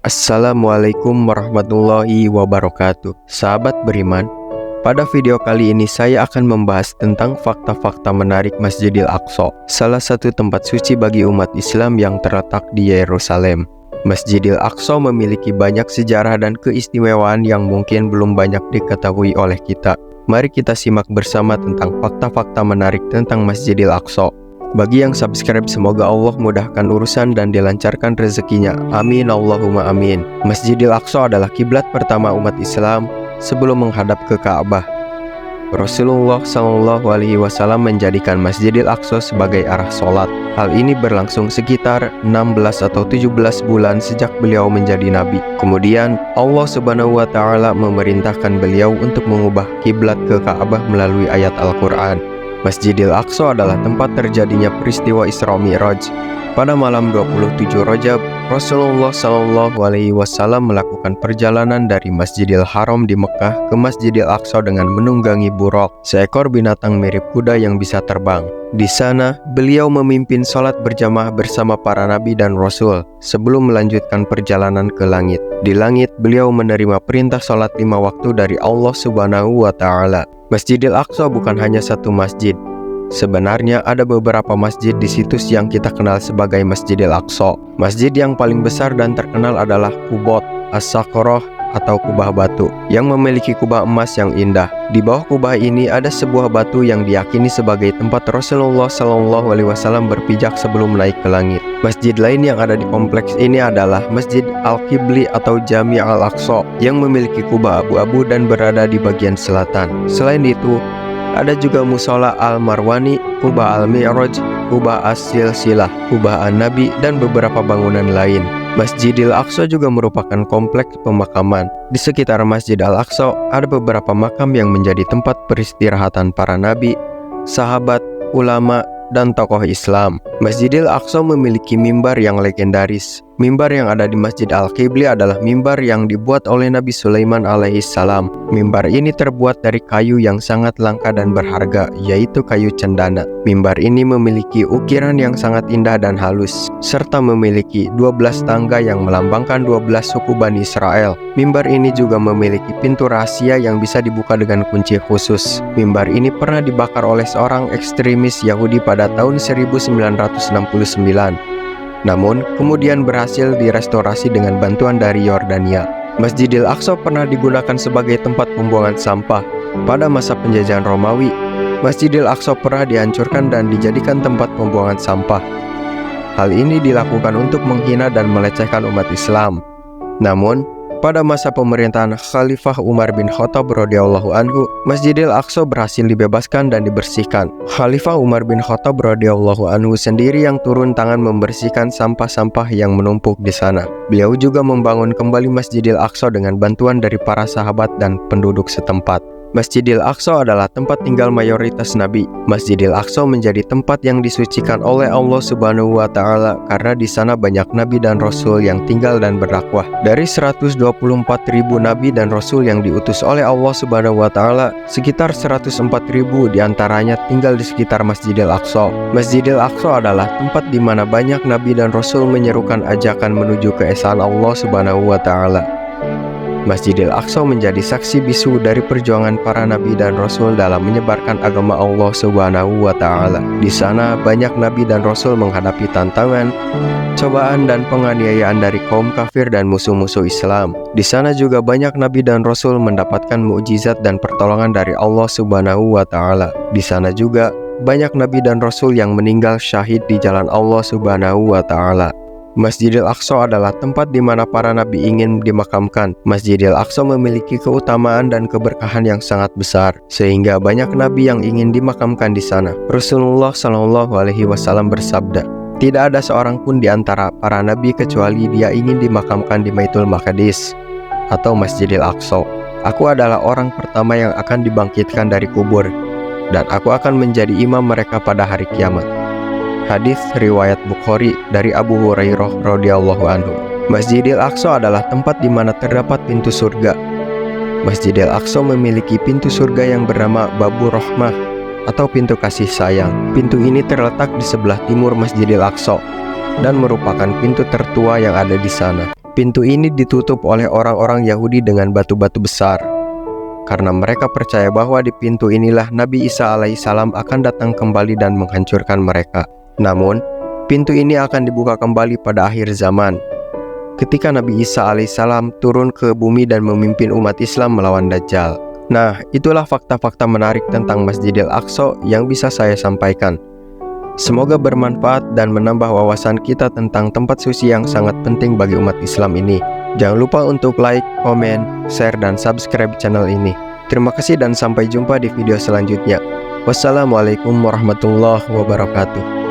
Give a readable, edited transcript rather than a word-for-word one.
Assalamualaikum warahmatullahi wabarakatuh. Sahabat beriman, pada video kali ini saya akan membahas tentang fakta-fakta menarik Masjidil Aqsa, salah satu tempat suci bagi umat Islam yang terletak di Yerusalem. Masjidil Aqsa memiliki banyak sejarah dan keistimewaan yang mungkin belum banyak diketahui oleh kita. Mari kita simak bersama tentang fakta-fakta menarik tentang Masjidil Aqsa. Bagi yang subscribe, semoga Allah mudahkan urusan dan dilancarkan rezekinya. Amin Allahumma amin. Masjidil Aqsa adalah kiblat pertama umat Islam sebelum menghadap ke Ka'bah. Rasulullah SAW menjadikan Masjidil Aqsa sebagai arah sholat. Hal ini berlangsung sekitar 16 atau 17 bulan sejak beliau menjadi nabi. Kemudian Allah Subhanahu wa Ta'ala memerintahkan beliau untuk mengubah kiblat ke Ka'bah melalui ayat Al-Quran. Masjidil Aqsa adalah tempat terjadinya peristiwa Isra Mi'raj. Pada malam 27 Rajab, Rasulullah SAW melakukan perjalanan dari Masjidil Haram di Mekah ke Masjidil Aqsa dengan menunggangi buraq, seekor binatang mirip kuda yang bisa terbang. Di sana, beliau memimpin sholat berjamaah bersama para nabi dan rasul sebelum melanjutkan perjalanan ke langit. Di langit, beliau menerima perintah sholat 5 waktu dari Allah Subhanahu wa Ta'ala. Masjidil Aqsa bukan hanya satu masjid. Sebenarnya ada beberapa masjid di situs yang kita kenal sebagai Masjidil Aqsa. Masjid yang paling besar dan terkenal adalah Qubbat As-Sakhroh atau kubah batu yang memiliki kubah emas yang indah. Di bawah kubah ini ada sebuah batu yang diyakini sebagai tempat Rasulullah SAW berpijak sebelum naik ke langit. Masjid lain yang ada di kompleks ini adalah Masjid Al-Qibli atau Jami' Al-Aqsa yang memiliki kubah abu-abu dan berada di bagian selatan. Selain itu, ada juga Musola Al-Marwani, Kubah Al-Mi'raj, Kubah As-Silsilah, Kubah An-Nabi, dan beberapa bangunan lain. Masjidil Aqsa juga merupakan kompleks pemakaman. Di sekitar Masjid Al-Aqsa ada beberapa makam yang menjadi tempat peristirahatan para nabi, sahabat, ulama, dan tokoh Islam. Masjidil Aqsa memiliki mimbar yang legendaris. Mimbar yang ada di Masjid Al-Qibli adalah mimbar yang dibuat oleh Nabi Sulaiman alaihissalam. Mimbar ini terbuat dari kayu yang sangat langka dan berharga, yaitu kayu cendana. Mimbar ini memiliki ukiran yang sangat indah dan halus, serta memiliki 12 tangga yang melambangkan 12 suku Bani Israel. Mimbar ini juga memiliki pintu rahasia yang bisa dibuka dengan kunci khusus. Mimbar ini pernah dibakar oleh seorang ekstremis Yahudi pada tahun 1969. Namun, kemudian berhasil direstorasi dengan bantuan dari Yordania. Masjidil Aqsa pernah digunakan sebagai tempat pembuangan sampah. Pada masa penjajahan Romawi, Masjidil Aqsa pernah dihancurkan dan dijadikan tempat pembuangan sampah. Hal ini dilakukan untuk menghina dan melecehkan umat Islam. Namun, pada masa pemerintahan Khalifah Umar bin Khattab radhiyallahu anhu, Masjidil Aqsa berhasil dibebaskan dan dibersihkan. Khalifah Umar bin Khattab radhiyallahu anhu sendiri yang turun tangan membersihkan sampah-sampah yang menumpuk di sana. Beliau juga membangun kembali Masjidil Aqsa dengan bantuan dari para sahabat dan penduduk setempat. Masjidil Aqsa adalah tempat tinggal mayoritas nabi. Masjidil Aqsa menjadi tempat yang disucikan oleh Allah Subhanahu wa Ta'ala karena di sana banyak nabi dan rasul yang tinggal dan berdakwah. Dari 124.000 nabi dan rasul yang diutus oleh Allah Subhanahu wa Ta'ala, sekitar 104.000 diantaranya tinggal di sekitar Masjidil Aqsa. Masjidil Aqsa adalah tempat di mana banyak nabi dan rasul menyerukan ajakan menuju keesaan Allah Subhanahu wa Ta'ala. Masjidil Aqsa menjadi saksi bisu dari perjuangan para nabi dan rasul dalam menyebarkan agama Allah Subhanahu wa Ta'ala. Di sana banyak nabi dan rasul menghadapi tantangan, cobaan dan penganiayaan dari kaum kafir dan musuh-musuh Islam. Di sana juga banyak nabi dan rasul mendapatkan mukjizat dan pertolongan dari Allah Subhanahu wa Ta'ala. Di sana juga banyak nabi dan rasul yang meninggal syahid di jalan Allah Subhanahu wa Ta'ala. Masjidil Aqsa adalah tempat di mana para nabi ingin dimakamkan. Masjidil Aqsa memiliki keutamaan dan keberkahan yang sangat besar, sehingga banyak nabi yang ingin dimakamkan di sana. Rasulullah SAW bersabda, "Tidak ada seorang pun di antara para nabi kecuali dia ingin dimakamkan di Baitul Maqdis atau Masjidil Aqsa. Aku adalah orang pertama yang akan dibangkitkan dari kubur, dan aku akan menjadi imam mereka pada hari kiamat." Hadis riwayat Bukhari dari Abu Hurairah radhiyallahu anhu. Masjidil Aqsa adalah tempat di mana terdapat pintu surga. Masjidil Aqsa memiliki pintu surga yang bernama Babur Rahmah atau pintu kasih sayang. Pintu ini terletak di sebelah timur Masjidil Aqsa dan merupakan pintu tertua yang ada di sana. Pintu ini ditutup oleh orang-orang Yahudi dengan batu-batu besar, karena mereka percaya bahwa di pintu inilah Nabi Isa alaihissalam akan datang kembali dan menghancurkan mereka. Namun, pintu ini akan dibuka kembali pada akhir zaman, ketika Nabi Isa alaihissalam turun ke bumi dan memimpin umat Islam melawan Dajjal. Nah, itulah fakta-fakta menarik tentang Masjidil Aqsa yang bisa saya sampaikan. Semoga bermanfaat dan menambah wawasan kita tentang tempat suci yang sangat penting bagi umat Islam ini. Jangan lupa untuk like, komen, share, dan subscribe channel ini. Terima kasih dan sampai jumpa di video selanjutnya. Wassalamualaikum warahmatullahi wabarakatuh.